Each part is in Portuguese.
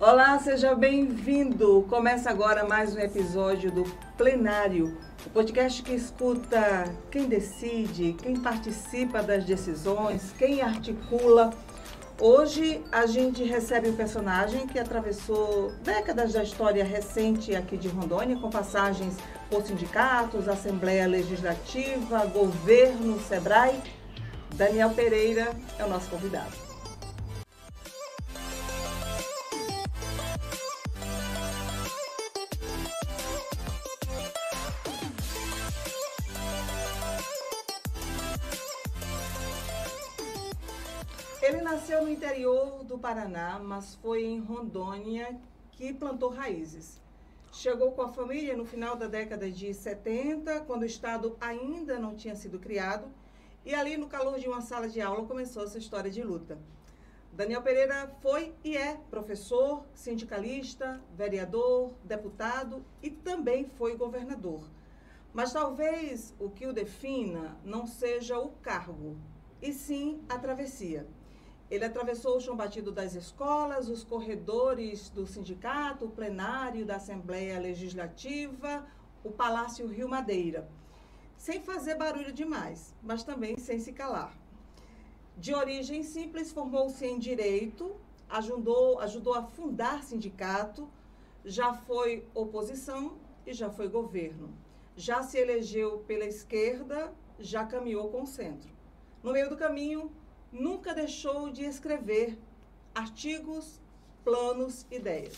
Olá, seja bem-vindo. Começa agora mais um episódio do Plenário, o podcast que escuta quem decide, quem participa das decisões, quem articula. Hoje a gente recebe um personagem que atravessou décadas da história recente aqui de Rondônia, com passagens por sindicatos, Assembleia Legislativa, governo, Sebrae. Daniel Pereira é o nosso convidado. Ele nasceu no interior do Paraná, mas foi em Rondônia que plantou raízes. Chegou com a família no final da década de 70, quando o Estado ainda não tinha sido criado, e ali no calor de uma sala de aula começou essa história de luta. Daniel Pereira foi e é professor, sindicalista, vereador, deputado e também foi governador. Mas talvez o que o defina não seja o cargo, e sim a travessia. Ele atravessou o chão batido das escolas, os corredores do sindicato, o plenário da Assembleia Legislativa, o Palácio Rio Madeira, sem fazer barulho demais, mas também sem se calar. De origem simples, formou-se em Direito, ajudou a fundar sindicato, já foi oposição e já foi governo. Já se elegeu pela esquerda, já caminhou com o centro. No meio do caminho, nunca deixou de escrever artigos, planos, ideias.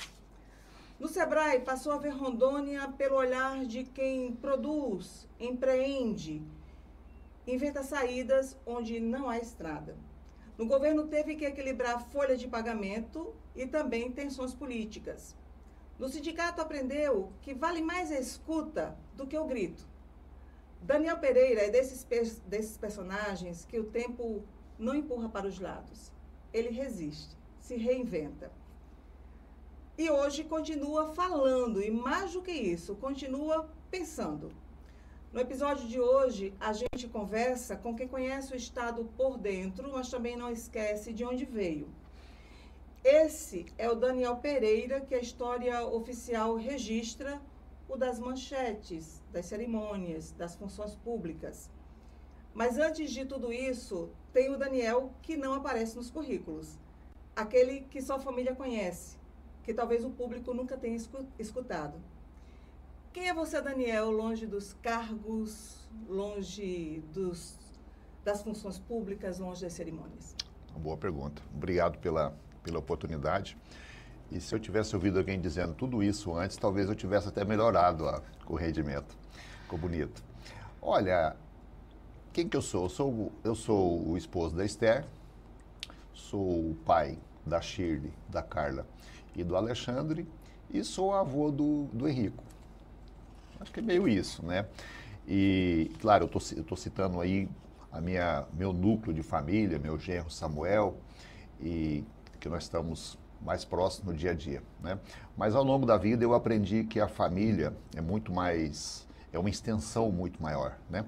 No Sebrae, passou a ver Rondônia pelo olhar de quem produz, empreende, inventa saídas onde não há estrada. No governo, teve que equilibrar folha de pagamento e também tensões políticas. No sindicato, aprendeu que vale mais a escuta do que o grito. Daniel Pereira é desses personagens que o tempo não empurra para os lados. Ele resiste, se reinventa. E hoje continua falando, e mais do que isso, continua pensando. No episódio de hoje, a gente conversa com quem conhece o Estado por dentro, mas também não esquece de onde veio. Esse é o Daniel Pereira, que a história oficial registra, o das manchetes, das cerimônias, das funções públicas. Mas antes de tudo isso, tem o Daniel que não aparece nos currículos. Aquele que só a família conhece, que talvez o público nunca tenha escutado. Quem é você, Daniel, longe dos cargos, longe das funções públicas, longe das cerimônias? Uma boa pergunta. Obrigado pela oportunidade. E se eu tivesse ouvido alguém dizendo tudo isso antes, talvez eu tivesse até melhorado o rendimento. Ficou bonito. Olha, quem que eu sou? Eu sou o esposo da Esther, sou o pai da Shirley, da Carla e do Alexandre e sou avô do Henrico. Acho que é meio isso, né? E, claro, eu tô citando aí meu núcleo de família, meu genro Samuel, e que nós estamos mais próximos no dia a dia, né? Mas ao longo da vida eu aprendi que a família é uma extensão muito maior, né?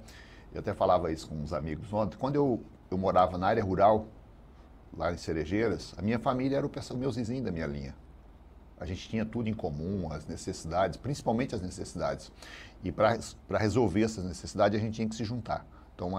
Eu até falava isso com uns amigos ontem. Quando eu morava na área rural, lá em Cerejeiras, a minha família era meus vizinhos da minha linha. A gente tinha tudo em comum, as necessidades, principalmente as necessidades. E para resolver essas necessidades, a gente tinha que se juntar. Então,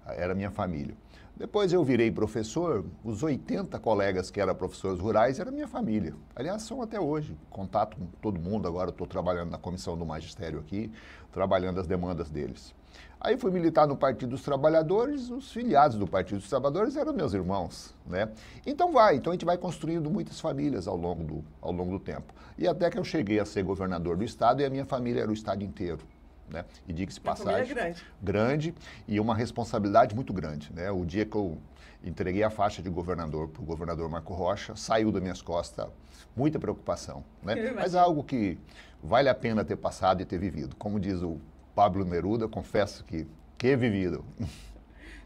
era a minha família. Depois eu virei professor, os 80 colegas que eram professores rurais era minha família. Aliás, são até hoje, contato com todo mundo. Agora estou trabalhando na comissão do magistério aqui, trabalhando as demandas deles. Aí fui militar no Partido dos Trabalhadores, os filiados do Partido dos Trabalhadores eram meus irmãos, né? Então a gente vai construindo muitas famílias ao longo do tempo. E até que eu cheguei a ser governador do estado e a minha família era o estado inteiro, né? E diga-se passagem, grande e uma responsabilidade muito grande, né? O dia que eu entreguei a faixa de governador para o governador Marco Rocha, saiu das minhas costas muita preocupação, né? Mas é algo que vale a pena ter passado e ter vivido. Como diz o Pablo Neruda, confesso que é vivido.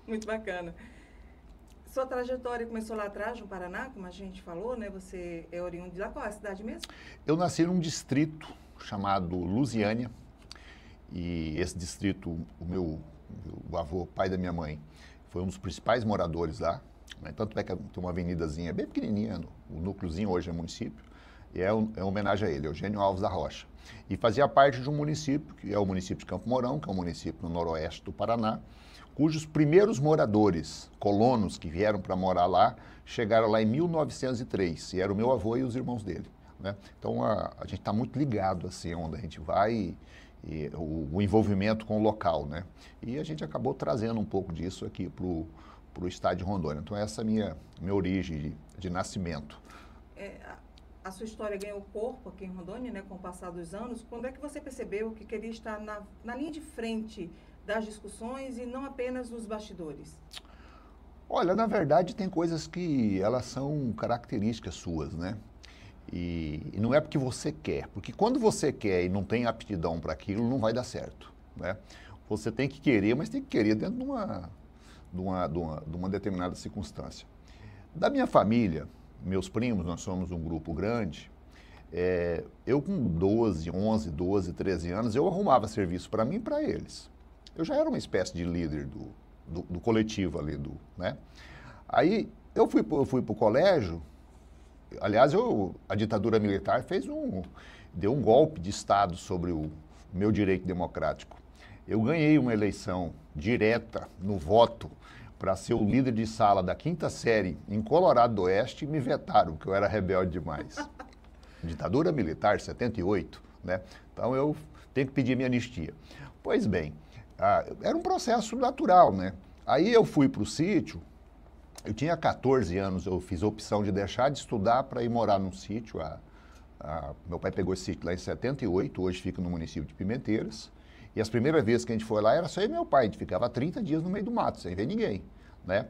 Muito bacana. Sua trajetória começou lá atrás, no Paraná, como a gente falou, né? Você é oriundo de lá. Qual é a cidade mesmo? Eu nasci num distrito chamado Lusiânia. E esse distrito, o meu avô, pai da minha mãe, foi um dos principais moradores lá, né? Tanto é que tem uma avenidazinha bem pequenininha, o núcleozinho hoje é município, E é uma homenagem a ele, Eugênio Alves da Rocha. E fazia parte de um município, que é o município de Campo Mourão, que é um município no noroeste do Paraná, cujos primeiros moradores, colonos que vieram para morar lá, chegaram lá em 1903, e era o meu avô e os irmãos dele, né? Então a gente está muito ligado assim, onde a gente vai, e o envolvimento com o local, né? E a gente acabou trazendo um pouco disso aqui para o estado de Rondônia. Então essa é a minha origem de nascimento. A sua história ganhou corpo aqui em Rondônia, né, com o passar dos anos. Quando é que você percebeu que queria estar na linha de frente das discussões e não apenas nos bastidores? Olha, na verdade tem coisas que elas são características suas, né? E não é porque você quer, porque quando você quer e não tem aptidão para aquilo, não vai dar certo, né? Você tem que querer, mas tem que querer dentro de uma determinada circunstância. Da minha família, meus primos, nós somos um grupo grande, eu com 11, 12, 13 anos, eu arrumava serviço para mim e para eles. Eu já era uma espécie de líder do coletivo ali, né? Aí eu fui para o colégio, aliás, a ditadura militar deu um golpe de Estado sobre o meu direito democrático. Eu ganhei uma eleição direta no voto para ser o líder de sala da 5ª série em Colorado do Oeste e me vetaram, porque eu era rebelde demais. Ditadura militar, 78, né? Então eu tenho que pedir minha anistia. Pois bem, era um processo natural, né? Aí eu fui para o sítio, eu tinha 14 anos, eu fiz a opção de deixar de estudar para ir morar num sítio. Meu pai pegou esse sítio lá em 78, hoje fica no município de Pimenteiras. E as primeiras vezes que a gente foi lá, era só eu e meu pai, a gente ficava 30 dias no meio do mato, sem ver ninguém, né?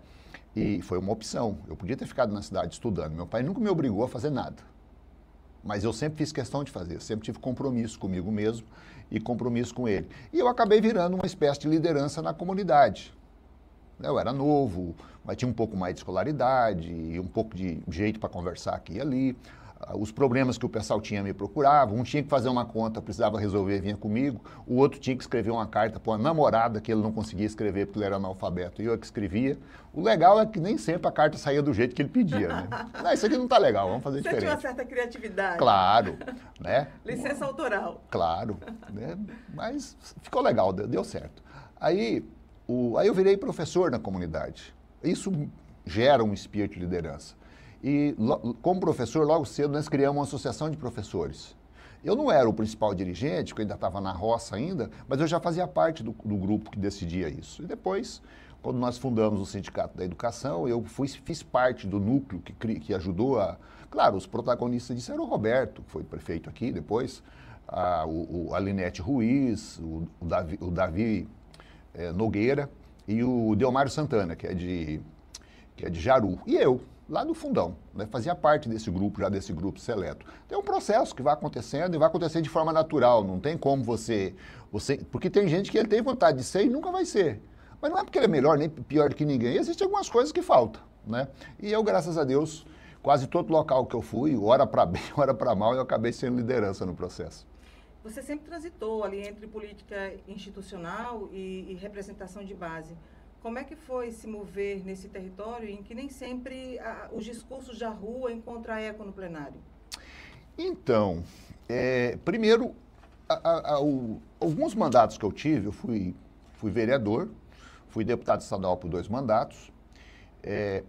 E foi uma opção, eu podia ter ficado na cidade estudando, meu pai nunca me obrigou a fazer nada. Mas eu sempre fiz questão de fazer, sempre tive compromisso comigo mesmo e compromisso com ele. E eu acabei virando uma espécie de liderança na comunidade. Eu era novo, mas tinha um pouco mais de escolaridade e um pouco de jeito para conversar aqui e ali. Os problemas que o pessoal tinha me procurava, um tinha que fazer uma conta, precisava resolver, vinha comigo, o outro tinha que escrever uma carta para uma namorada que ele não conseguia escrever porque ele era analfabeto, e eu que escrevia. O legal é que nem sempre a carta saía do jeito que ele pedia, né? Não, isso aqui não está legal, vamos fazer diferente. Você tinha uma certa criatividade. Claro, né? Licença autoral. Claro, né? Mas ficou legal, deu certo. Aí eu virei professor na comunidade. Isso gera um espírito de liderança. E, como professor, logo cedo nós criamos uma associação de professores. Eu não era o principal dirigente, porque eu ainda estava na roça ainda, mas eu já fazia parte do grupo que decidia isso. E depois, quando nós fundamos o Sindicato da Educação, eu fiz parte do núcleo que ajudou a... Claro, os protagonistas disso eram o Roberto, que foi prefeito aqui depois, a Linete Ruiz, o Davi Nogueira e o Delmário Santana, que é de Jaru, e eu. Lá do fundão, né? Fazia parte desse grupo, já desse grupo seleto. Tem um processo que vai acontecendo e vai acontecer de forma natural, não tem como você... Porque tem gente que ele tem vontade de ser e nunca vai ser. Mas não é porque ele é melhor nem pior do que ninguém, existem algumas coisas que faltam, né? E eu, graças a Deus, quase todo local que eu fui, hora para bem, hora para mal, eu acabei sendo liderança no processo. Você sempre transitou ali entre política institucional e representação de base. Como é que foi se mover nesse território em que nem sempre os discursos da rua encontram eco no plenário? Então, primeiro, alguns mandatos que eu tive, eu fui vereador, fui deputado estadual por 2 mandatos,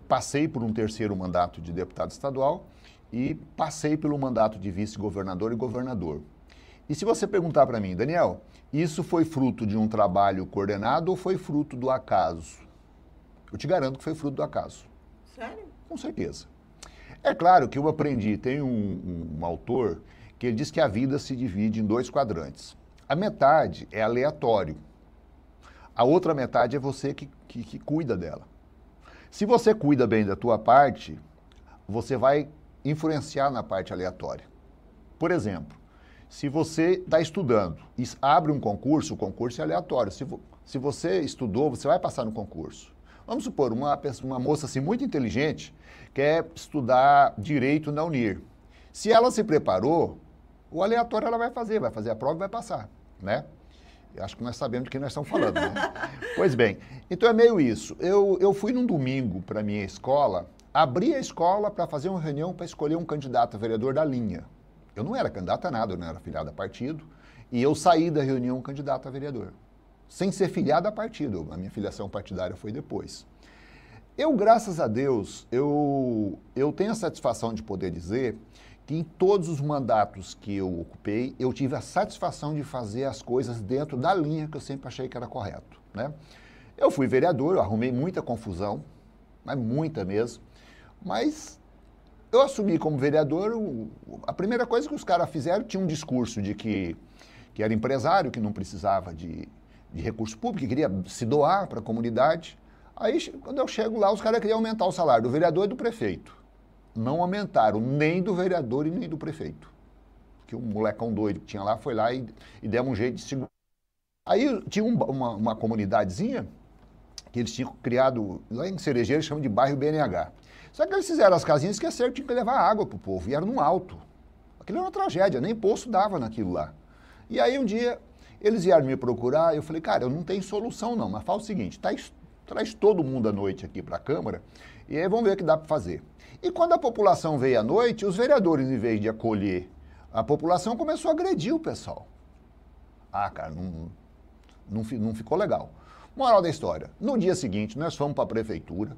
passei por um 3º mandato de deputado estadual e passei pelo mandato de vice-governador e governador. E se você perguntar para mim, Daniel, isso foi fruto de um trabalho coordenado ou foi fruto do acaso? Eu te garanto que foi fruto do acaso. Sério? Com certeza. É claro que eu aprendi, tem um autor que ele diz que a vida se divide em 2 quadrantes. A metade é aleatório. A outra metade é você que cuida dela. Se você cuida bem da tua parte, você vai influenciar na parte aleatória. Por exemplo, se você está estudando e abre um concurso, o concurso é aleatório. Se você estudou, você vai passar no concurso. Vamos supor, uma moça assim, muito inteligente quer estudar Direito na Unir. Se ela se preparou, o aleatório ela vai fazer a prova e vai passar, né? Eu acho que nós sabemos de quem nós estamos falando, né? Pois bem, então é meio isso. Eu fui num domingo para a minha escola, abri a escola para fazer uma reunião para escolher um candidato a vereador da linha. Eu não era candidato a nada, eu não era filiado a partido, e eu saí da reunião candidato a vereador, sem ser filiado a partido. A minha filiação partidária foi depois. Eu, graças a Deus, eu tenho a satisfação de poder dizer que em todos os mandatos que eu ocupei, eu tive a satisfação de fazer as coisas dentro da linha que eu sempre achei que era correto, né? Eu fui vereador, eu arrumei muita confusão, mas muita mesmo, mas eu assumi como vereador, a primeira coisa que os caras fizeram, tinha um discurso de que era empresário, que não precisava de recurso público, que queria se doar para a comunidade. Aí, quando eu chego lá, os caras queriam aumentar o salário do vereador e do prefeito. Não aumentaram nem do vereador e nem do prefeito. Que o molecão doido que tinha lá foi lá e deu um jeito de segurar. Aí tinha uma comunidadezinha que eles tinham criado, lá em Cerejeira, eles chamam de bairro BNH. Só que eles fizeram as casinhas, esqueceram que tinha que levar água pro povo, e era no alto. Aquilo era uma tragédia, nem poço dava naquilo lá. E aí um dia, eles vieram me procurar, eu falei, cara, eu não tenho solução não, mas fala o seguinte, traz todo mundo à noite aqui para a Câmara, e aí vamos ver o que dá para fazer. E quando a população veio à noite, os vereadores, em vez de acolher a população, começou a agredir o pessoal. Ah, cara, não ficou legal. Moral da história, no dia seguinte, nós fomos para a prefeitura,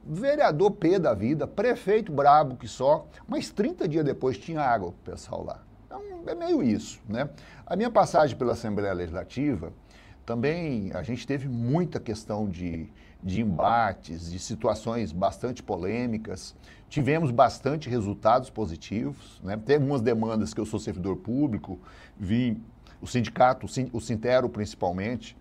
vereador pé da vida, prefeito brabo que só, mas 30 dias depois tinha água pro pessoal lá. Então, é meio isso, né? A minha passagem pela Assembleia Legislativa, também a gente teve muita questão de embates, de situações bastante polêmicas, tivemos bastante resultados positivos, né? Tem algumas demandas que eu sou servidor público, vi o sindicato, o Sintero principalmente,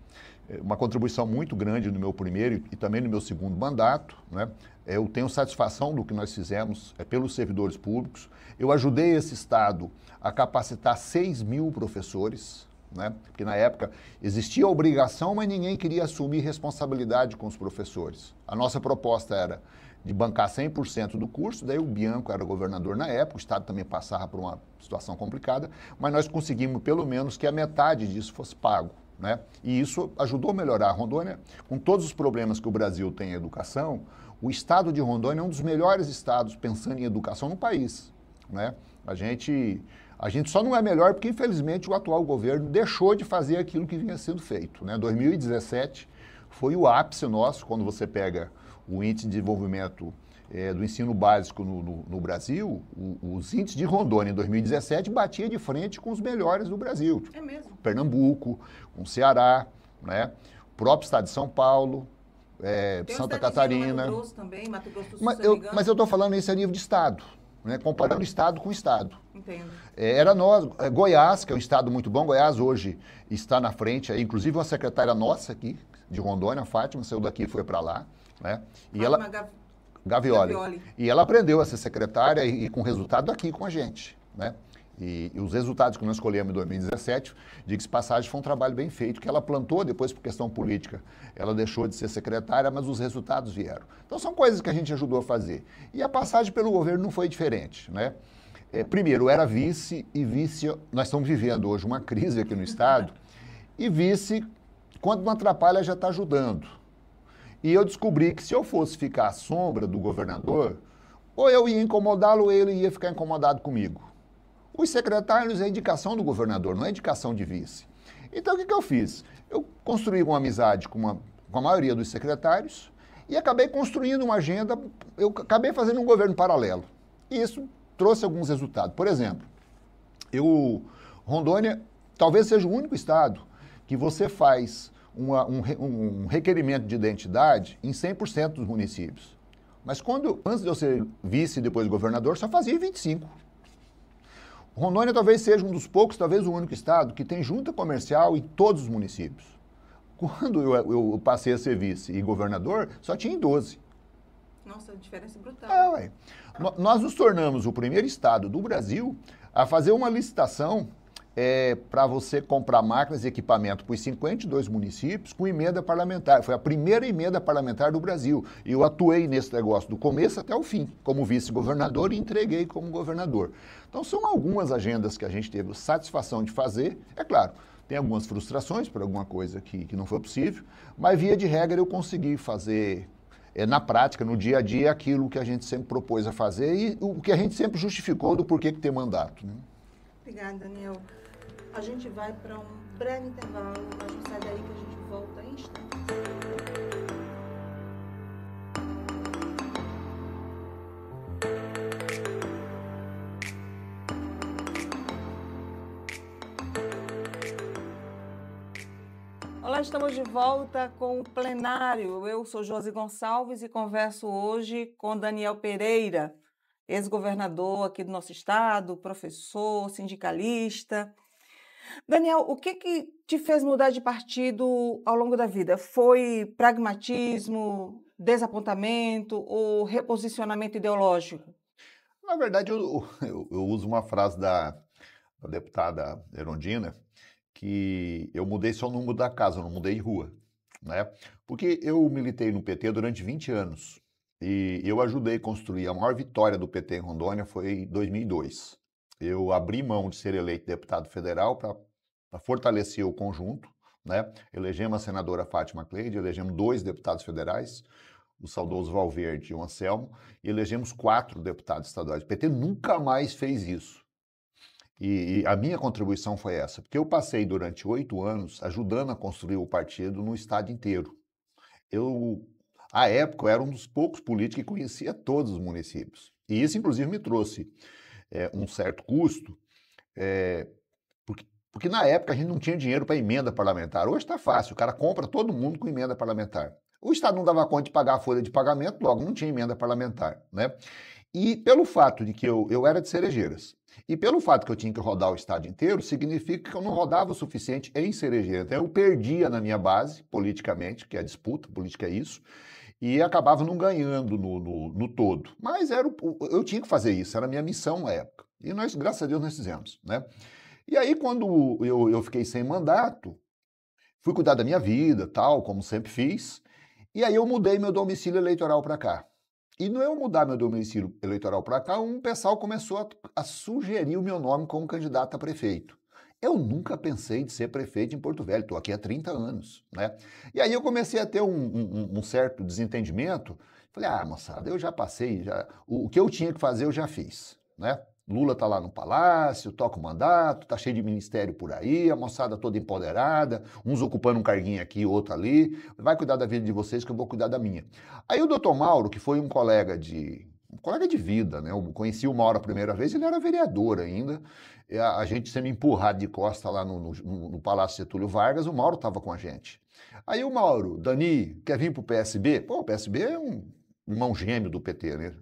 uma contribuição muito grande no meu primeiro e também no meu segundo mandato, né? Eu tenho satisfação do que nós fizemos pelos servidores públicos. Eu ajudei esse Estado a capacitar 6.000 professores, né? Porque na época existia a obrigação, mas ninguém queria assumir responsabilidade com os professores. A nossa proposta era de bancar 100% do curso, daí o Bianco era governador na época, o Estado também passava por uma situação complicada, mas nós conseguimos pelo menos que a metade disso fosse pago, né? E isso ajudou a melhorar a Rondônia. Com todos os problemas que o Brasil tem em educação, o estado de Rondônia é um dos melhores estados pensando em educação no país, né? A gente só não é melhor porque, infelizmente, o atual governo deixou de fazer aquilo que vinha sendo feito, né? 2017 foi o ápice nosso, quando você pega o índice de desenvolvimento do ensino básico no Brasil, os índices de Rondônia em 2017 batia de frente com os melhores do Brasil. É mesmo? Pernambuco, com Ceará, né? O próprio estado de São Paulo, Santa Catarina. Mato Grosso também, Mato Grosso do Sul, Mas eu estou falando isso a nível de estado, né? Comparando estado com estado. Entendo. Era nós, Goiás, que é um estado muito bom, Goiás hoje está na frente, inclusive uma secretária nossa aqui, de Rondônia, a Fátima, saiu daqui e foi para lá, né? E Gavioli. E ela aprendeu a ser secretária e com resultado aqui com a gente, né? E os resultados que nós escolhemos em 2017, diga-se passagem, foi um trabalho bem feito, que ela plantou, depois por questão política, ela deixou de ser secretária, mas os resultados vieram. Então são coisas que a gente ajudou a fazer. E a passagem pelo governo não foi diferente, né? Primeiro, era vice, e vice, nós estamos vivendo hoje uma crise aqui no estado, e vice, quando não atrapalha, já está ajudando. E eu descobri que se eu fosse ficar à sombra do governador, ou eu ia incomodá-lo, ou ele ia ficar incomodado comigo. Os secretários é indicação do governador, não é indicação de vice. Então, o que eu fiz? Eu construí uma amizade com a maioria dos secretários e acabei construindo uma agenda, eu acabei fazendo um governo paralelo. E isso trouxe alguns resultados. Por exemplo, Rondônia talvez seja o único estado que você faz um requerimento de identidade em 100% dos municípios. Mas antes de eu ser vice e depois governador, só fazia em 25%. Rondônia talvez seja um dos poucos, talvez o único estado, que tem junta comercial em todos os municípios. Quando eu passei a ser vice e governador, só tinha em 12. Nossa, diferença brutal. Nós nos tornamos o primeiro estado do Brasil a fazer uma licitação para você comprar máquinas e equipamento para os 52 municípios com emenda parlamentar. Foi a primeira emenda parlamentar do Brasil. E eu atuei nesse negócio do começo até o fim, como vice-governador, e entreguei como governador. Então, são algumas agendas que a gente teve satisfação de fazer. É claro, tem algumas frustrações por alguma coisa que não foi possível, mas, via de regra, eu consegui fazer na prática, no dia a dia, aquilo que a gente sempre propôs a fazer e o que a gente sempre justificou do porquê que ter mandato. Né? Obrigada, Daniel. A gente vai para um breve intervalo, mas não sai daí que a gente volta em instantes. Olá, estamos de volta com o plenário. Eu sou Josi Gonçalves e converso hoje com Daniel Pereira, ex-governador aqui do nosso estado, professor, sindicalista. Daniel, o que te fez mudar de partido ao longo da vida? Foi pragmatismo, desapontamento ou reposicionamento ideológico? Na verdade, eu uso uma frase da deputada Erundina, que eu mudei só no número da casa, eu não mudei de rua, né? Porque eu militei no PT durante 20 anos e eu ajudei a construir a maior vitória do PT em Rondônia foi em 2002. Eu abri mão de ser eleito deputado federal para fortalecer o conjunto, né? Elegemos a senadora Fátima Cleide, elegemos 2 deputados federais, o saudoso Valverde e o Anselmo, e elegemos 4 deputados estaduais. O PT nunca mais fez isso. E a minha contribuição foi essa, porque eu passei durante 8 anos ajudando a construir o partido no estado inteiro. À época, eu era um dos poucos políticos que conhecia todos os municípios. E isso, inclusive, me trouxe um certo custo, porque na época a gente não tinha dinheiro para emenda parlamentar. Hoje está fácil, o cara compra todo mundo com emenda parlamentar. O Estado não dava conta de pagar a folha de pagamento, logo não tinha emenda parlamentar, né? E pelo fato de que eu era de Cerejeiras, e pelo fato que eu tinha que rodar o estado inteiro, significa que eu não rodava o suficiente em Cerejeira. Então eu perdia na minha base, politicamente, que é a disputa, política é isso, e acabava não ganhando no todo. Mas eu tinha que fazer isso, era a minha missão na época. E nós, graças a Deus, nós fizemos, né? E aí, quando eu fiquei sem mandato, fui cuidar da minha vida, tal, como sempre fiz, e aí eu mudei meu domicílio eleitoral para cá. E não eu mudar meu domicílio eleitoral para cá, um pessoal começou a sugerir o meu nome como candidato a prefeito. Eu nunca pensei de ser prefeito em Porto Velho, estou aqui há 30 anos, né? E aí eu comecei a ter um certo desentendimento. Falei, moçada, eu já passei, o que eu tinha que fazer eu já fiz, né? Lula tá lá no palácio, toca o mandato, tá cheio de ministério por aí, a moçada toda empoderada, uns ocupando um carguinho aqui, outro ali. Vai cuidar da vida de vocês que eu vou cuidar da minha. Aí o doutor Mauro, que foi um colega de vida, né? Eu conheci o Mauro a primeira vez, ele era vereador ainda. A gente sendo empurrado de costa lá no Palácio Getúlio Vargas, o Mauro estava com a gente. Aí o Mauro, Dani, quer vir pro PSB? Pô, o PSB é um irmão gêmeo do PT, né?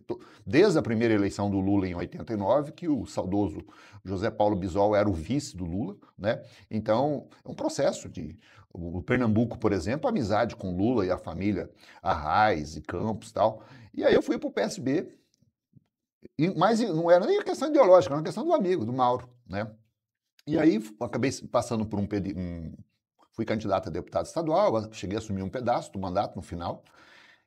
Desde a primeira eleição do Lula em 89, que o saudoso José Paulo Bisol era o vice do Lula, né? Então, é um processo o Pernambuco, por exemplo, amizade com Lula e a família Arraes e Campos e tal. E aí eu fui para o PSB, mas não era nem a questão ideológica, era uma questão do amigo, do Mauro, né? E aí acabei passando por fui candidato a deputado estadual, cheguei a assumir um pedaço do mandato no final.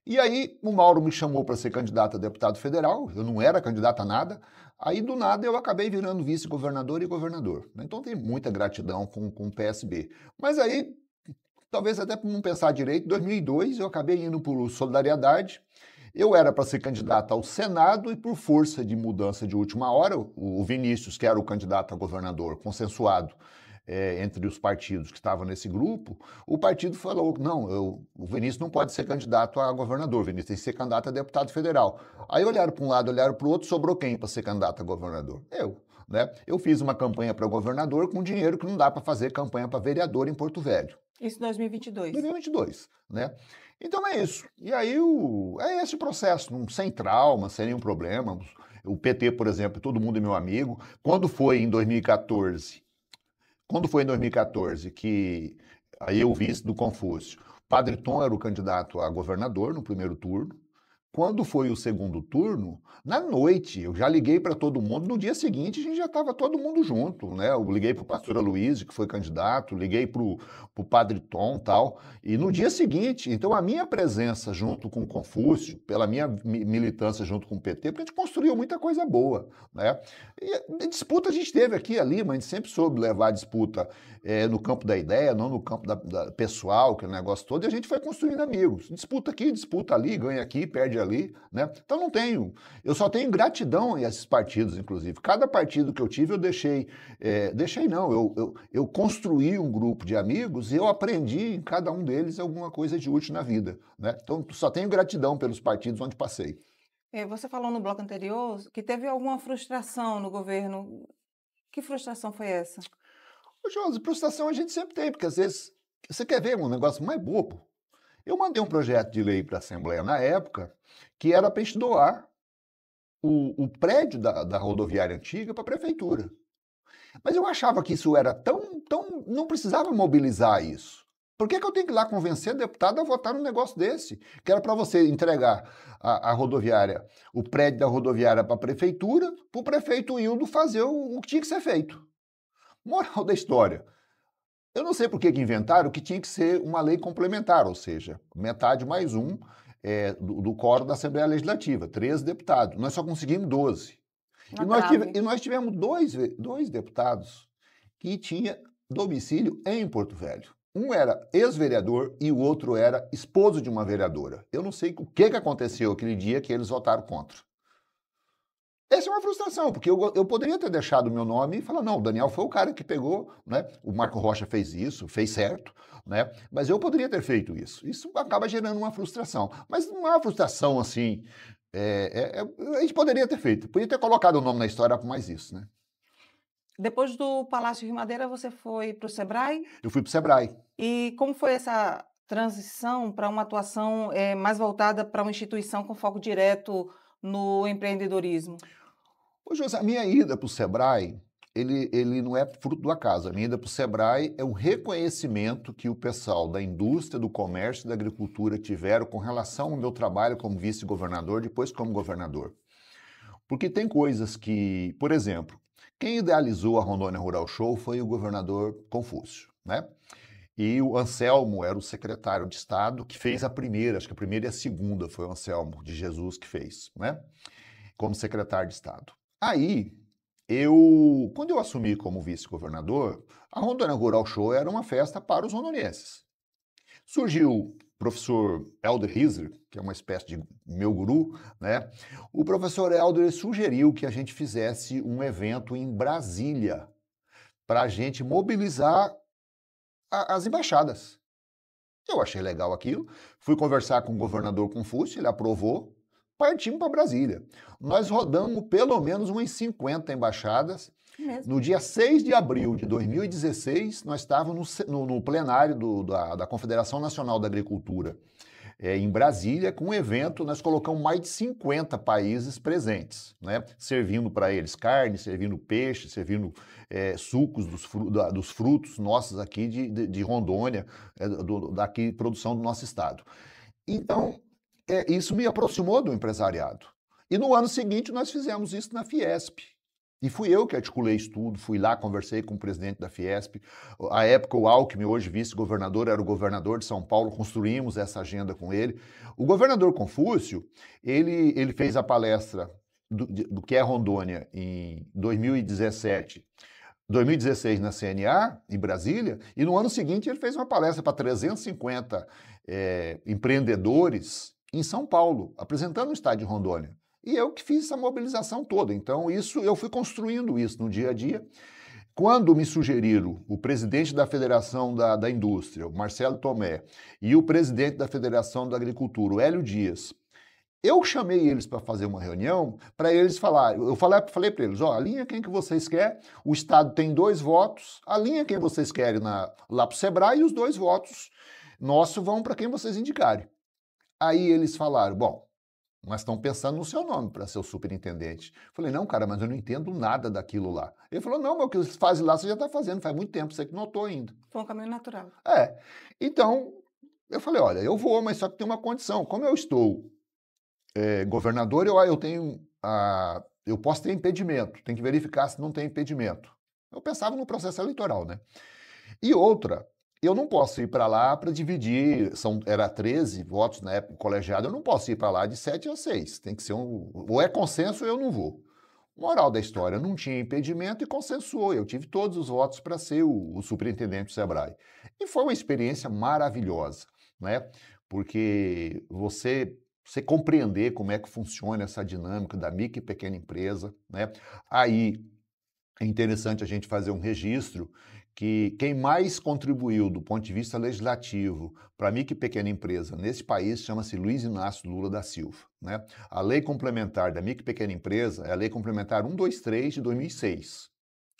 E aí o Mauro me chamou para ser candidato a deputado federal, eu não era candidato a nada, aí do nada eu acabei virando vice-governador e governador. Então tem muita gratidão com o PSB. Mas aí, talvez até por não pensar direito, em 2002 eu acabei indo por Solidariedade, eu era para ser candidato ao Senado e por força de mudança de última hora, o Vinícius, que era o candidato a governador, consensuado, entre os partidos que estavam nesse grupo, o partido falou, não, o Vinícius não pode ser candidato a governador, o Vinícius tem que ser candidato a deputado federal. Aí olharam para um lado, olharam para o outro, sobrou quem para ser candidato a governador? Eu, né? Eu fiz uma campanha para governador com dinheiro que não dá para fazer campanha para vereador em Porto Velho. Isso em 2022. 2022, né? Então é isso. E aí é esse processo, sem trauma, sem nenhum problema. O PT, por exemplo, todo mundo é meu amigo. Quando foi em 2014, que aí eu vice do Confúcio, Padre Tom era o candidato a governador no primeiro turno, quando foi o segundo turno, na noite, eu já liguei para todo mundo, no dia seguinte a gente já estava todo mundo junto, né? Eu liguei para o pastor Aloysio, que foi candidato, liguei para o padre Tom e tal, e no dia seguinte, então a minha presença junto com o Confúcio, pela minha militância junto com o PT, porque a gente construiu muita coisa boa, né? E disputa a gente teve aqui e ali, mas a gente sempre soube levar a disputa no campo da ideia, não no campo da pessoal, aquele negócio todo, e a gente foi construindo amigos. Disputa aqui, disputa ali, ganha aqui, perde ali, né? Então não tenho, eu só tenho gratidão a esses partidos, inclusive. Cada partido que eu tive, eu deixei não, eu construí um grupo de amigos e eu aprendi em cada um deles alguma coisa de útil na vida, né? Então só tenho gratidão pelos partidos onde passei. Você falou no bloco anterior que teve alguma frustração no governo. Que frustração foi essa? Ô, Josi, frustração a gente sempre tem, porque às vezes você quer ver um negócio mais bobo. Eu mandei um projeto de lei para a Assembleia na época que era para a gente doar o prédio da rodoviária antiga para a prefeitura. Mas eu achava que isso era tão. Não precisava mobilizar isso. Por que eu tenho que ir lá convencer deputado a votar num negócio desse? Que era para você entregar a rodoviária, o prédio da rodoviária para a prefeitura, para o prefeito Hildo fazer o que tinha que ser feito. Moral da história. Eu não sei por que inventaram que tinha que ser uma lei complementar, ou seja, metade mais um do quórum da Assembleia Legislativa, 13 deputados. Nós só conseguimos 12. E nós tivemos dois deputados que tinham domicílio em Porto Velho. Um era ex-vereador e o outro era esposo de uma vereadora. Eu não sei o que aconteceu aquele dia que eles votaram contra. Essa é uma frustração, porque eu poderia ter deixado o meu nome e falar, não, o Daniel foi o cara que pegou, né? O Marco Rocha fez isso, fez certo, né? Mas eu poderia ter feito isso. Isso acaba gerando uma frustração. Mas não é uma frustração assim. A gente poderia ter feito, podia ter colocado o nome na história por mais isso, né? Depois do Palácio de Madeira, você foi para o Sebrae? Eu fui para o Sebrae. E como foi essa transição para uma atuação mais voltada para uma instituição com foco direto no empreendedorismo? Ô, José, a minha ida para o Sebrae, ele não é fruto do acaso. A minha ida para o Sebrae é um reconhecimento que o pessoal da indústria, do comércio e da agricultura tiveram com relação ao meu trabalho como vice-governador, depois como governador. Porque tem coisas que, por exemplo, quem idealizou a Rondônia Rural Show foi o governador Confúcio, né? E o Anselmo era o secretário de Estado que fez a primeira, acho que a primeira e a segunda foi o Anselmo de Jesus que fez, né? Como secretário de Estado. Aí, quando eu assumi como vice-governador, a Rondônia Rural Show era uma festa para os rondonienses. Surgiu o professor Helder Riser, que é uma espécie de meu guru, né? O professor Helder sugeriu que a gente fizesse um evento em Brasília para a gente mobilizar as embaixadas. Eu achei legal aquilo, fui conversar com o governador Confúcio, ele aprovou, partimos para Brasília. Nós rodamos pelo menos umas 50 embaixadas. No dia 6 de abril de 2016, nós estávamos no plenário da Confederação Nacional da Agricultura, em Brasília, com um evento, nós colocamos mais de 50 países presentes, né? Servindo para eles carne, servindo peixe, servindo sucos dos frutos nossos aqui de Rondônia, daqui produção do nosso estado. Então, isso me aproximou do empresariado. E no ano seguinte nós fizemos isso na Fiesp. E fui eu que articulei isso tudo, fui lá, conversei com o presidente da Fiesp. À época, o Alckmin, hoje vice-governador, era o governador de São Paulo, construímos essa agenda com ele. O governador Confúcio, ele fez a palestra do que é Rondônia em 2017, 2016 na CNA, em Brasília, e no ano seguinte ele fez uma palestra para 350 empreendedores em São Paulo, apresentando o estado de Rondônia. E eu que fiz essa mobilização toda. Então, eu fui construindo isso no dia a dia. Quando me sugeriram o presidente da Federação da Indústria, o Marcelo Tomé, e o presidente da Federação da Agricultura, o Hélio Dias, eu chamei eles para fazer uma reunião, para eles falarem. Eu falei para eles, alinha quem que vocês querem, o Estado tem 2 votos, alinha quem vocês querem lá para o Sebrae e os 2 votos nossos vão para quem vocês indicarem. Aí eles falaram, bom, nós estamos pensando no seu nome para ser o superintendente. Falei, não, cara, mas eu não entendo nada daquilo lá. Ele falou, não, mas o que você faz lá você já está fazendo, faz muito tempo, você que notou ainda. Foi um caminho natural. Então, eu falei, olha, eu vou, mas só que tem uma condição. Como eu estou governador, eu tenho eu posso ter impedimento, tem que verificar se não tem impedimento. Eu pensava no processo eleitoral, né? E outra, eu não posso ir para lá para dividir, era 13 votos na época colegiado, eu não posso ir para lá de 7 a 6, tem que ser ou é consenso ou eu não vou. Moral da história, não tinha impedimento e consensuou, eu tive todos os votos para ser o superintendente do Sebrae. E foi uma experiência maravilhosa, né? Porque você compreender como é que funciona essa dinâmica da micro e pequena empresa, né? Aí é interessante a gente fazer um registro que quem mais contribuiu do ponto de vista legislativo para a micro e pequena empresa nesse país chama-se Luiz Inácio Lula da Silva, né? A lei complementar da micro e pequena empresa é a lei complementar 123 de 2006,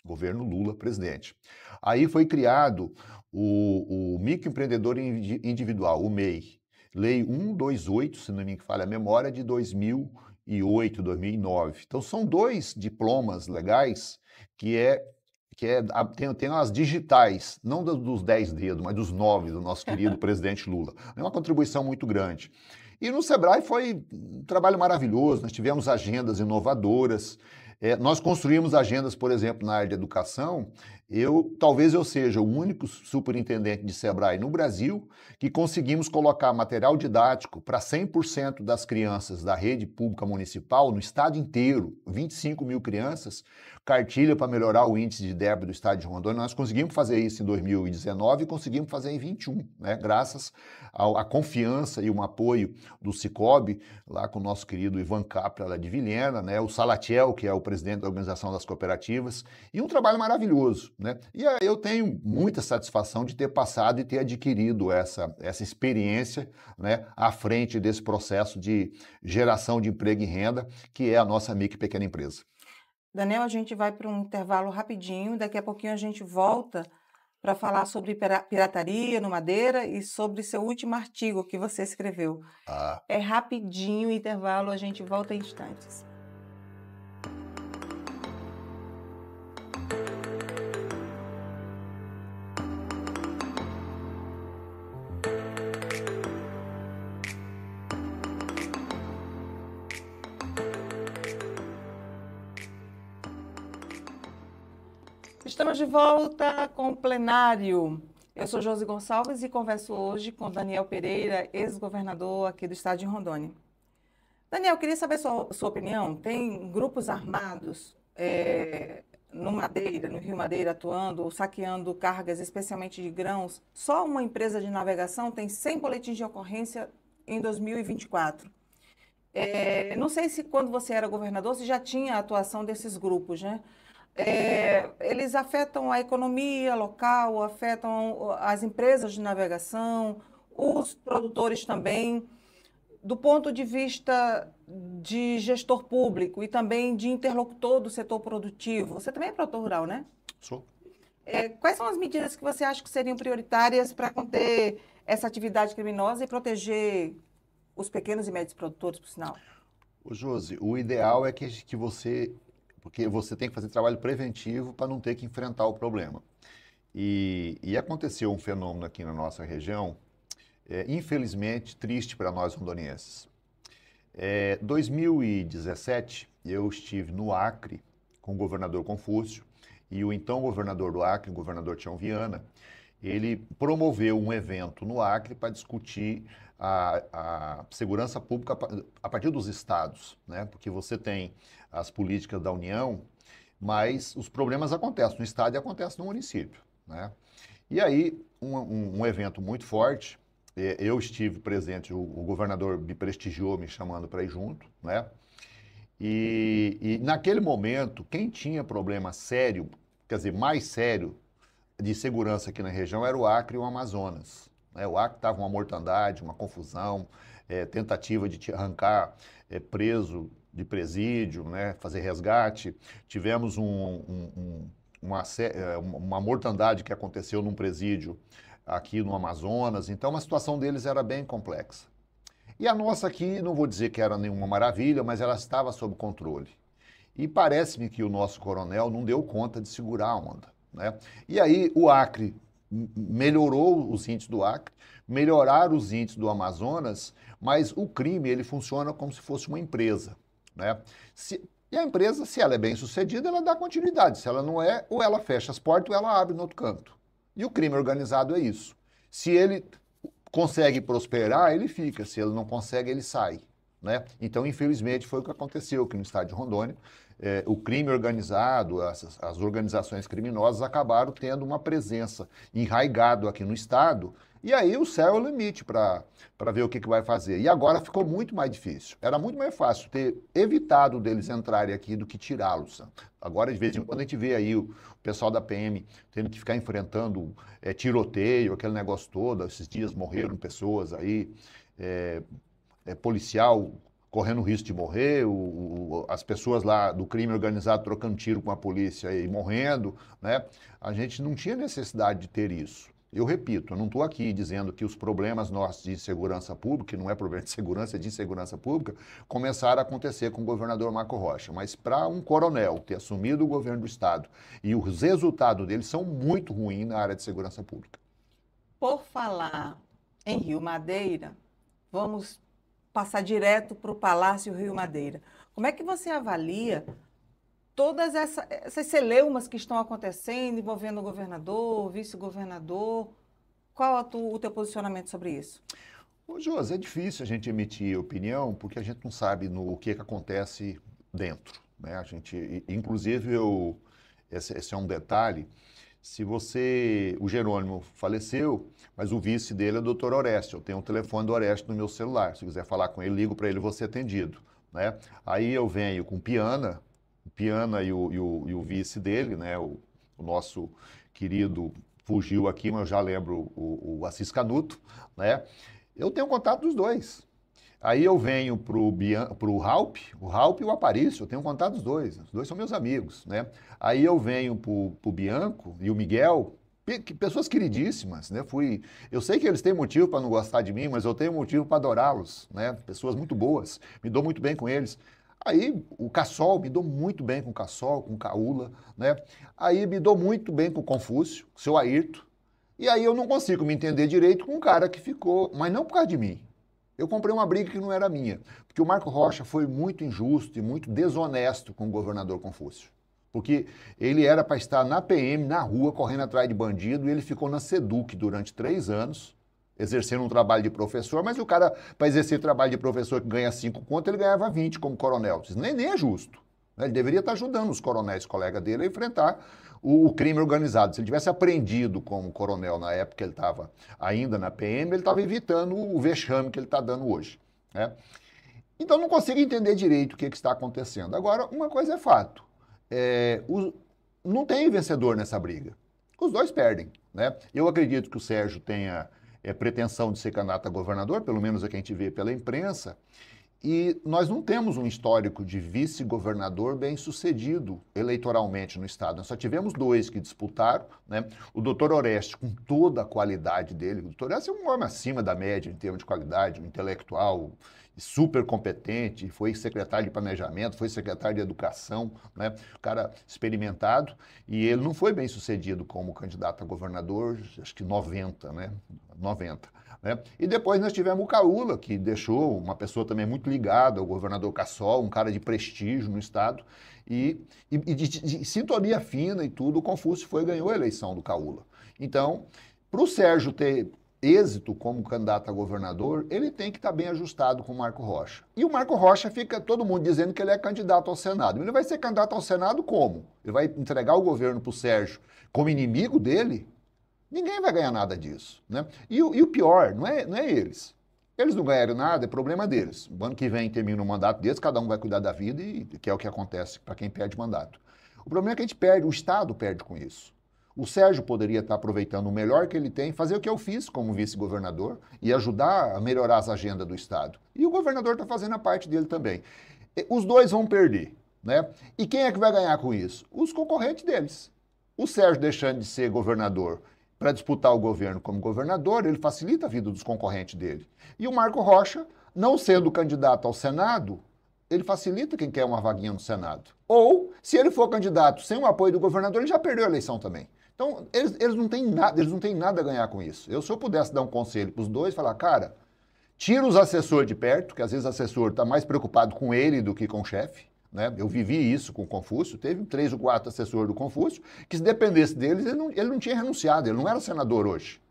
governo Lula, presidente. Aí foi criado o microempreendedor individual, o MEI, lei 128, se não me falha a memória, de 2008, 2009. Então são 2 diplomas legais tem as digitais, não dos 10 dedos, mas dos 9 do nosso querido presidente Lula. É uma contribuição muito grande. E no Sebrae foi um trabalho maravilhoso, nós tivemos agendas inovadoras, nós construímos agendas, por exemplo, na área de educação. Talvez eu seja o único superintendente de Sebrae no Brasil que conseguimos colocar material didático para 100% das crianças da rede pública municipal no estado inteiro, 25 mil crianças, cartilha para melhorar o índice de débito do estado de Rondônia. Nós conseguimos fazer isso em 2019 e conseguimos fazer em 21, né? Graças à confiança e um apoio do Cicobi, lá com o nosso querido Ivan Capra, lá de Vilhena, né? O Salatiel, que é o presidente da Organização das Cooperativas, e um trabalho maravilhoso, né? E eu tenho muita satisfação de ter passado e ter adquirido essa experiência, né, à frente desse processo de geração de emprego e renda, que é a nossa micro e pequena empresa. Daniel, a gente vai para um intervalo rapidinho, daqui a pouquinho a gente volta para falar sobre pirataria no Madeira e sobre seu último artigo que você escreveu. É rapidinho o intervalo, a gente volta em instantes. Estamos de volta com o plenário. Eu sou Josi Gonçalves e converso hoje com Daniel Pereira, ex-governador aqui do estado de Rondônia. Daniel, queria saber sua opinião. Tem grupos armados no Rio Madeira atuando, saqueando cargas, especialmente de grãos. Só uma empresa de navegação tem 100 boletins de ocorrência em 2024. Não sei se quando você era governador, você já tinha a atuação desses grupos, né? Eles afetam a economia local, afetam as empresas de navegação, os produtores também, do ponto de vista de gestor público e também de interlocutor do setor produtivo. Você também é produtor rural, né? Sou. Quais são as medidas que você acha que seriam prioritárias para conter essa atividade criminosa e proteger os pequenos e médios produtores, por sinal? Josi, o ideal é que você... Porque você tem que fazer trabalho preventivo para não ter que enfrentar o problema. E aconteceu um fenômeno aqui na nossa região, infelizmente triste para nós rondonienses. Em 2017, eu estive no Acre com o governador Confúcio e o então governador do Acre, o governador Tião Viana. Ele promoveu um evento no Acre para discutir a segurança pública a partir dos estados, né? Porque você tem as políticas da União, mas os problemas acontecem no estado e acontecem no município, né? E aí, um evento muito forte, eu estive presente, o governador me prestigiou me chamando para ir junto, né? E naquele momento, quem tinha problema sério, quer dizer, mais sério, de segurança aqui na região era o Acre e o Amazonas. O Acre estava uma mortandade, uma confusão, tentativa de te arrancar preso de presídio, né, fazer resgate. Tivemos uma mortandade que aconteceu num presídio aqui no Amazonas. Então, a situação deles era bem complexa. E a nossa aqui, não vou dizer que era nenhuma maravilha, mas ela estava sob controle. E parece-me que o nosso coronel não deu conta de segurar a onda, né? E aí o Acre melhorou os índices do Acre, melhoraram os índices do Amazonas, mas o crime ele funciona como se fosse uma empresa, né? E a empresa, se ela é bem sucedida, ela dá continuidade. Se ela não é, ou ela fecha as portas ou ela abre no outro canto. E o crime organizado é isso. Se ele consegue prosperar, ele fica. Se ele não consegue, ele sai, né? Então, infelizmente, foi o que aconteceu aqui no estado de Rondônia. O crime organizado, as organizações criminosas acabaram tendo uma presença enraigada aqui no estado, e aí o céu é o limite para ver o que vai fazer. E agora ficou muito mais difícil. Era muito mais fácil ter evitado deles entrarem aqui do que tirá-los. Agora, de vez em quando, a gente vê aí o pessoal da PM tendo que ficar enfrentando tiroteio, aquele negócio todo. Esses dias morreram pessoas aí, policial correndo risco de morrer, as pessoas lá do crime organizado trocando tiro com a polícia e morrendo, né? A gente não tinha necessidade de ter isso. Eu repito, eu não estou aqui dizendo que os problemas nossos de segurança pública, que não é problema de segurança, é de insegurança pública, começaram a acontecer com o governador Marco Rocha. Mas para um coronel ter assumido o governo do estado e os resultados dele são muito ruins na área de segurança pública. Por falar em Rio Madeira, vamos passar direto para o Palácio Rio Madeira. Como é que você avalia todas essas celeumas que estão acontecendo, envolvendo o governador, o vice-governador? Qual o teu posicionamento sobre isso? Ô, Josi, é difícil a gente emitir opinião porque a gente não sabe o que acontece dentro, né? A gente, inclusive, esse é um detalhe. O Jerônimo faleceu, mas o vice dele é o doutor Oreste. Eu tenho o telefone do Oreste no meu celular. Se quiser falar com ele, ligo para ele, vou ser atendido, né? Aí eu venho com o Piana e o vice dele, né? O nosso querido fugiu aqui, mas eu já lembro o Assis Canuto, né? Eu tenho contato dos dois. Aí eu venho pro Raup, o Raup e o Aparício, eu tenho contato dos dois. Os dois são meus amigos, né? Aí eu venho pro Bianco e o Miguel, pessoas queridíssimas, né? Eu sei que eles têm motivo para não gostar de mim, mas eu tenho motivo para adorá-los, né? Pessoas muito boas, me dou muito bem com eles. Aí o Cassol, me dou muito bem com o Cassol, com o Caula, né? Aí me dou muito bem com o Confúcio, o seu Ayrton. E aí eu não consigo me entender direito com um cara que ficou, mas não por causa de mim. Eu comprei uma briga que não era minha, porque o Marco Rocha foi muito injusto e muito desonesto com o governador Confúcio. Porque ele era para estar na PM, na rua, correndo atrás de bandido, e ele ficou na SEDUC durante 3 anos, exercendo um trabalho de professor, mas o cara, para exercer trabalho de professor que ganha 5 conto, ele ganhava 20 como coronel. Isso nem é justo, né? Ele deveria estar ajudando os coronéis, colegas dele, a enfrentar o crime organizado. Se ele tivesse aprendido como coronel na época que ele estava ainda na PM, ele estava evitando o vexame que ele está dando hoje, né? Então, não consigo entender direito o que está acontecendo. Agora, uma coisa é fato. Não tem vencedor nessa briga. Os dois perdem, né? Eu acredito que o Sérgio tenha pretensão de ser candidato a governador, pelo menos é que a gente vê pela imprensa, e nós não temos um histórico de vice-governador bem sucedido eleitoralmente no estado. Nós só tivemos 2 que disputaram, né? O doutor Oreste, com toda a qualidade dele, o doutor Oreste é um homem acima da média em termos de qualidade, um intelectual super competente, foi secretário de planejamento, foi secretário de educação, né? Um cara experimentado, e ele não foi bem sucedido como candidato a governador, acho que 90, né? 90. Né? E depois nós tivemos o Caula, que deixou uma pessoa também muito ligada ao governador Cassol, um cara de prestígio no estado, e de sintonia fina e tudo, o Confúcio ganhou a eleição do Caula. Então, para o Sérgio ter êxito como candidato a governador, ele tem que estar bem ajustado com o Marco Rocha. E o Marco Rocha fica todo mundo dizendo que ele é candidato ao Senado. Ele vai ser candidato ao Senado como? Ele vai entregar o governo para o Sérgio como inimigo dele? Ninguém vai ganhar nada disso, né? E o pior, não é eles. Eles não ganharam nada, é problema deles. O ano que vem termina o mandato deles, cada um vai cuidar da vida, e que é o que acontece para quem perde mandato. O problema é que a gente perde, o Estado perde com isso. O Sérgio poderia estar aproveitando o melhor que ele tem, fazer o que eu fiz como vice-governador e ajudar a melhorar as agendas do Estado. E o governador está fazendo a parte dele também. Os dois vão perder, né? E quem é que vai ganhar com isso? Os concorrentes deles. O Sérgio deixando de ser governador para disputar o governo como governador, ele facilita a vida dos concorrentes dele. E o Marco Rocha, não sendo candidato ao Senado, ele facilita quem quer uma vaguinha no Senado. Ou, se ele for candidato sem o apoio do governador, ele já perdeu a eleição também. Então, Então, eles não têm nada a ganhar com isso. Se eu pudesse dar um conselho para os dois, falar, cara, tira os assessores de perto, que às vezes o assessor está mais preocupado com ele do que com o chefe, né? Eu vivi isso com o Confúcio, teve 3 ou 4 assessores do Confúcio, que se dependesse deles, ele não tinha renunciado, ele não era senador hoje.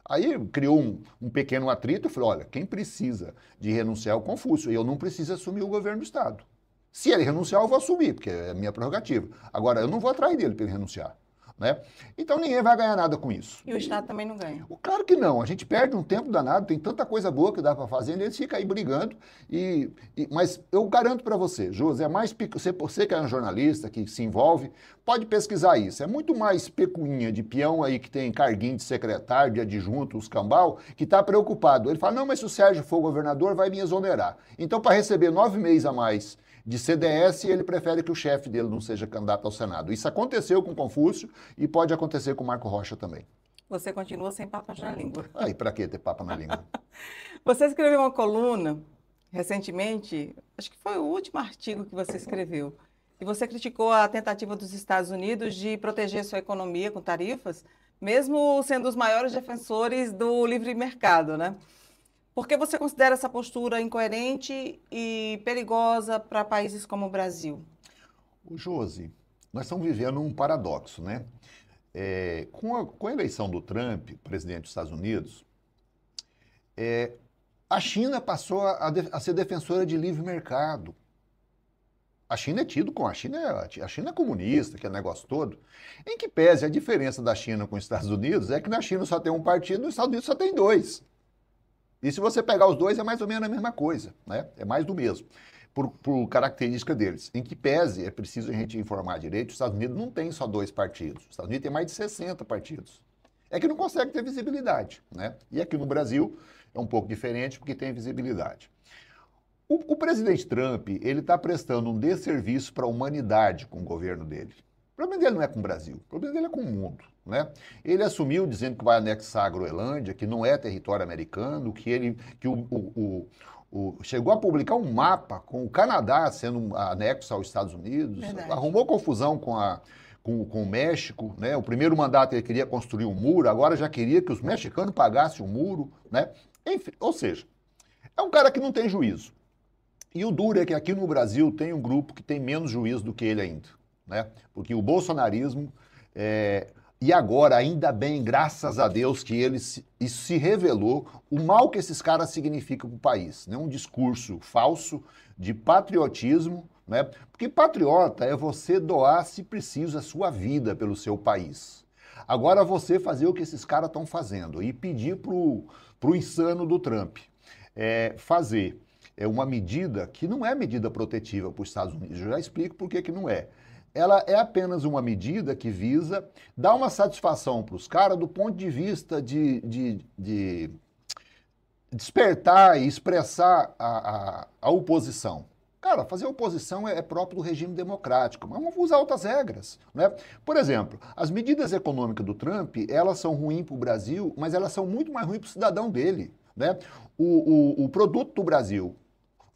Aí criou um pequeno atrito e falou, olha, quem precisa de renunciar é o Confúcio, e eu não preciso assumir o governo do Estado. Se ele renunciar, eu vou assumir, porque é a minha prerrogativa. Agora, eu não vou atrás dele para ele renunciar. Né? Então ninguém vai ganhar nada com isso. E o Estado também não ganha? Claro que não. A gente perde um tempo danado, tem tanta coisa boa que dá para fazer, e eles ficam aí brigando. Mas eu garanto para você, José, você que é um jornalista, que se envolve, pode pesquisar isso. É muito mais pecuinha de peão aí que tem carguinho de secretário, de adjunto, os cambal, que está preocupado. Ele fala, não, mas se o Sérgio for governador, vai me exonerar. Então, para receber 9 meses a mais de CDS, ele prefere que o chefe dele não seja candidato ao Senado. Isso aconteceu com Confúcio e pode acontecer com Marco Rocha também. Você continua sem papas na língua. Aí, para que ter papa na língua? Você escreveu uma coluna recentemente, acho que foi o último artigo que você escreveu, e você criticou a tentativa dos Estados Unidos de proteger sua economia com tarifas, mesmo sendo os maiores defensores do livre mercado, né? Por que você considera essa postura incoerente e perigosa para países como o Brasil? Josi, nós estamos vivendo um paradoxo, né? Com a eleição do Trump, presidente dos Estados Unidos, a China passou a ser defensora de livre mercado. A China é tido como a China é comunista, que é negócio todo. Em que pese a diferença da China com os Estados Unidos é que na China só tem um partido, nos Estados Unidos só tem 2. E se você pegar os dois, é mais ou menos a mesma coisa, né? É mais do mesmo, por característica deles. Em que pese, é preciso a gente informar direito, os Estados Unidos não tem só 2 partidos. Os Estados Unidos tem mais de 60 partidos. É que não consegue ter visibilidade, né? E aqui no Brasil é um pouco diferente, porque tem visibilidade. O presidente Trump, ele está prestando um desserviço para a humanidade com o governo dele. O problema dele não é com o Brasil, o problema dele é com o mundo. Né? Ele assumiu dizendo que vai anexar a Groenlândia, que não é território americano, chegou a publicar um mapa com o Canadá sendo anexo aos Estados Unidos, verdade. Arrumou confusão com o México, né? O primeiro mandato ele queria construir um muro, agora já queria que os mexicanos pagassem o muro, né? Enfim, ou seja, é um cara que não tem juízo. E o duro é que aqui no Brasil tem um grupo que tem menos juízo do que ele ainda, né? Porque o bolsonarismo e agora, ainda bem, graças a Deus, que isso se revelou, o mal que esses caras significam para o país. Né? Um discurso falso de patriotismo, né? Porque patriota é você doar, se preciso, a sua vida pelo seu país. Agora você fazer o que esses caras estão fazendo e pedir pro insano do Trump fazer uma medida que não é medida protetiva para os Estados Unidos. Eu já explico por que não é. Ela é apenas uma medida que visa dar uma satisfação para os caras do ponto de vista de despertar e expressar a oposição. Cara, fazer oposição é próprio do regime democrático, mas vamos usar outras regras, né? Por exemplo, as medidas econômicas do Trump, elas são ruins para o Brasil, mas elas são muito mais ruins para o cidadão dele, né? O produto do Brasil,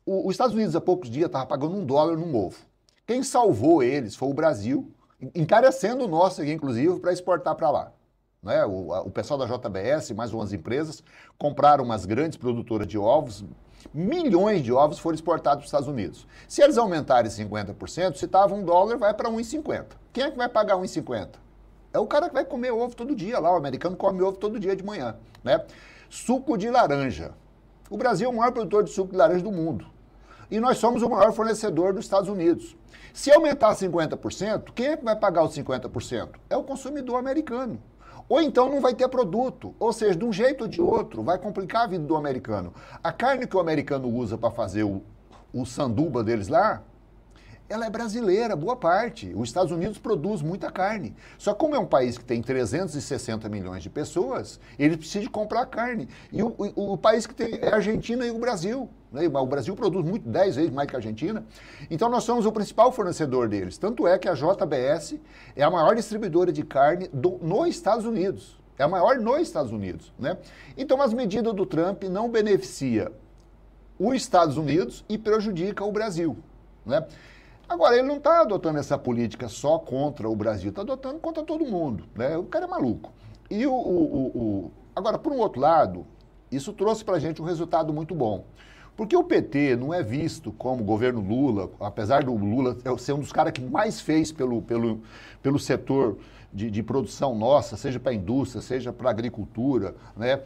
os Estados Unidos há poucos dias estava pagando $1 num ovo. Quem salvou eles foi o Brasil, encarecendo o nosso aqui, inclusive, para exportar para lá. Né? O pessoal da JBS, mais umas empresas, compraram umas grandes produtoras de ovos, milhões de ovos foram exportados para os Estados Unidos. Se eles aumentarem 50%, se estava $1, vai para 1,50. Quem é que vai pagar 1,50? É o cara que vai comer ovo todo dia lá, o americano come ovo todo dia de manhã. Né? Suco de laranja. O Brasil é o maior produtor de suco de laranja do mundo. E nós somos o maior fornecedor dos Estados Unidos. Se aumentar 50%, quem é que vai pagar os 50%? É o consumidor americano. Ou então não vai ter produto. Ou seja, de um jeito ou de outro, vai complicar a vida do americano. A carne que o americano usa para fazer o sanduba deles lá, ela é brasileira, boa parte. Os Estados Unidos produz muita carne. Só que como é um país que tem 360 milhões de pessoas, eles precisam de comprar carne. E o país que tem é a Argentina e o Brasil. Né? O Brasil produz 10 vezes mais que a Argentina. Então nós somos o principal fornecedor deles. Tanto é que a JBS é a maior distribuidora de carne nos Estados Unidos. É a maior nos Estados Unidos. Né? Então as medidas do Trump não beneficiam os Estados Unidos e prejudica o Brasil. Né? Agora, ele não está adotando essa política só contra o Brasil, está adotando contra todo mundo, né? O cara é maluco. E agora, por um outro lado, isso trouxe para a gente um resultado muito bom. Porque o PT não é visto como o governo Lula, apesar do Lula ser um dos caras que mais fez pelo setor de produção nossa, seja para a indústria, seja para a agricultura, né,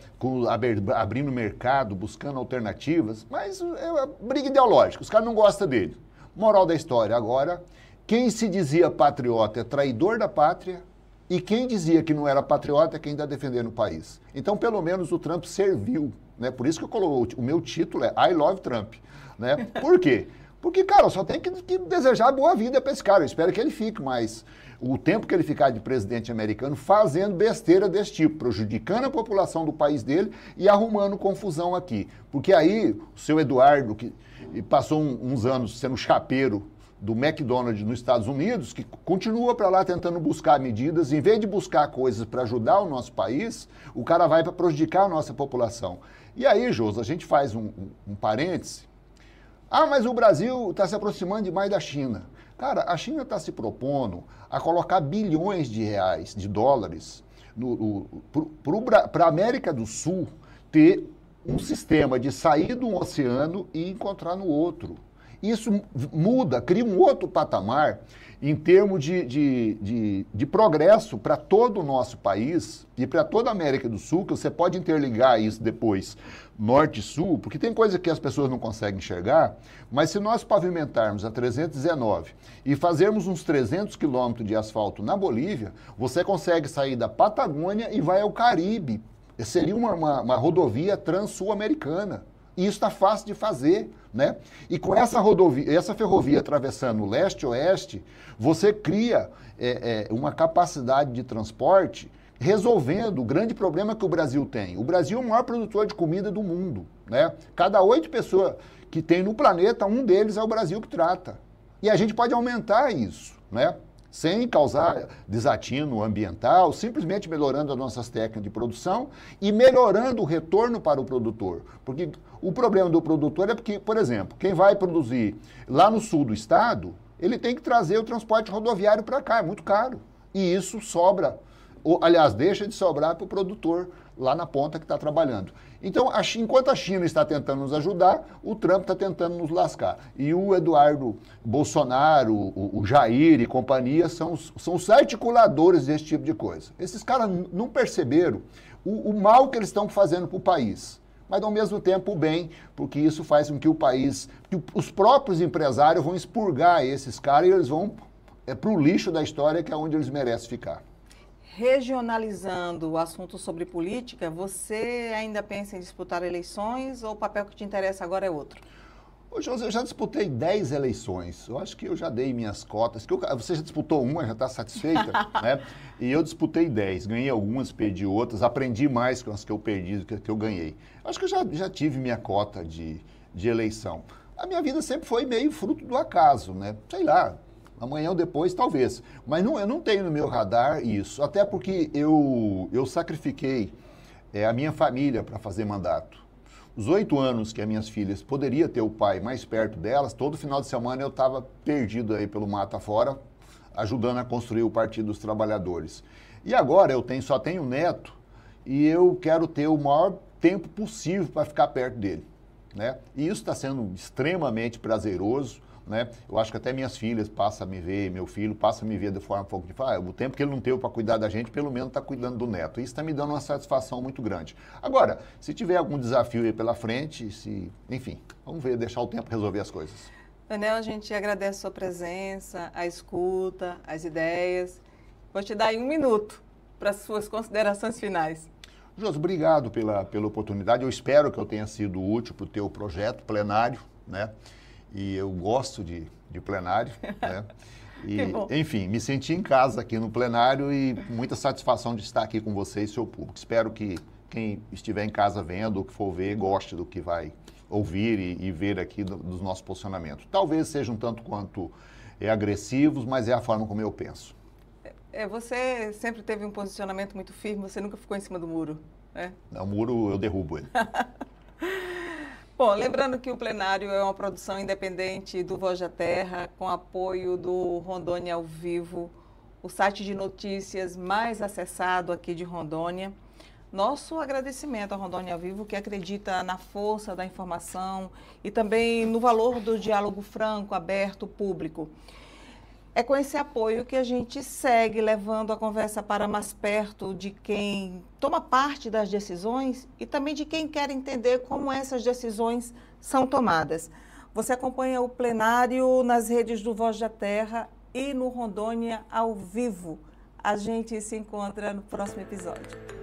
abrindo mercado, buscando alternativas, mas é uma briga ideológica, os caras não gostam dele. Moral da história, agora, quem se dizia patriota é traidor da pátria e quem dizia que não era patriota é quem está defendendo o país. Então, pelo menos o Trump serviu, né? Por isso que eu coloquei, o meu título é I Love Trump, né? Por quê? Porque, cara, só tem que desejar boa vida para esse cara. Eu espero que ele fique, mas o tempo que ele ficar de presidente americano fazendo besteira desse tipo, prejudicando a população do país dele e arrumando confusão aqui. Porque aí, o seu Eduardo, que passou uns anos sendo chapeiro do McDonald's nos Estados Unidos, que continua para lá tentando buscar medidas, em vez de buscar coisas para ajudar o nosso país, o cara vai para prejudicar a nossa população. E aí, Josi, a gente faz um parêntese. Ah, mas o Brasil está se aproximando demais da China. Cara, a China está se propondo a colocar bilhões de reais, de dólares, para a América do Sul ter um sistema de sair de um oceano e encontrar no outro. Isso muda, cria um outro patamar em termos de progresso para todo o nosso país e para toda a América do Sul, que você pode interligar isso depois, norte e sul, porque tem coisa que as pessoas não conseguem enxergar, mas se nós pavimentarmos a 319 e fazermos uns 300 quilômetros de asfalto na Bolívia, você consegue sair da Patagônia e vai ao Caribe. Seria uma rodovia trans-sul-americana. E isso está fácil de fazer, né? E com essa rodovia, essa ferrovia atravessando leste-oeste, você cria uma capacidade de transporte resolvendo o grande problema que o Brasil tem. O Brasil é o maior produtor de comida do mundo, né? Cada 8 pessoas que tem no planeta, um deles é o Brasil que trata. E a gente pode aumentar isso, né? Sem causar desatino ambiental, simplesmente melhorando as nossas técnicas de produção e melhorando o retorno para o produtor. Porque o problema do produtor é porque, por exemplo, quem vai produzir lá no sul do estado, ele tem que trazer o transporte rodoviário para cá, é muito caro. E isso sobra, aliás, deixa de sobrar para o produtor lá na ponta que está trabalhando. Então, enquanto a China está tentando nos ajudar, o Trump está tentando nos lascar. E o Eduardo Bolsonaro, o Jair e companhia são os articuladores desse tipo de coisa. Esses caras não perceberam o mal que eles estão fazendo para o país, mas ao mesmo tempo o bem, porque isso faz com que o país, que os próprios empresários vão expurgar esses caras e eles vão para o lixo da história, que é onde eles merecem ficar. Regionalizando o assunto sobre política, você ainda pensa em disputar eleições ou o papel que te interessa agora é outro? Ô, José, eu já disputei 10 eleições. Eu acho que eu já dei minhas cotas. Você já disputou uma, já está satisfeita? Né? E eu disputei 10. Ganhei algumas, perdi outras. Aprendi mais com as que eu perdi do que eu ganhei. Acho que eu já tive minha cota de eleição. A minha vida sempre foi meio fruto do acaso, né? Sei lá. Amanhã ou depois, talvez. Mas eu não tenho no meu radar isso. Até porque eu sacrifiquei a minha família para fazer mandato. Os 8 anos que as minhas filhas poderiam ter o pai mais perto delas, todo final de semana eu estava perdido aí pelo mato afora, ajudando a construir o Partido dos Trabalhadores. E agora eu só tenho neto e eu quero ter o maior tempo possível para ficar perto dele, né? E isso está sendo extremamente prazeroso. Né? Eu acho que até minhas filhas passam a me ver, meu filho passa a me ver de forma um pouco de o tempo que ele não teve para cuidar da gente, pelo menos está cuidando do neto. Isso está me dando uma satisfação muito grande. Agora, se tiver algum desafio aí pela frente, enfim, vamos ver, deixar o tempo resolver as coisas. Daniel, a gente agradece a sua presença, a escuta, as ideias. Vou te dar aí 1 minuto para as suas considerações finais. Josi, obrigado pela oportunidade. Eu espero que eu tenha sido útil para o teu projeto plenário, né? E eu gosto de plenário, né? E, enfim, me senti em casa aqui no plenário e muita satisfação de estar aqui com você e seu público. Espero que quem estiver em casa vendo ou que for ver, goste do que vai ouvir e ver aqui dos nossos posicionamentos. Talvez sejam um tanto quanto agressivos, mas é a forma como eu penso. Você sempre teve um posicionamento muito firme, você nunca ficou em cima do muro, né? O muro eu derrubo ele. Bom, lembrando que o plenário é uma produção independente do Voz da Terra, com apoio do Rondônia ao Vivo, o site de notícias mais acessado aqui de Rondônia. Nosso agradecimento ao Rondônia ao Vivo, que acredita na força da informação e também no valor do diálogo franco, aberto, público. É com esse apoio que a gente segue levando a conversa para mais perto de quem toma parte das decisões e também de quem quer entender como essas decisões são tomadas. Você acompanha o plenário nas redes do Voz da Terra e no Rondônia ao Vivo. A gente se encontra no próximo episódio.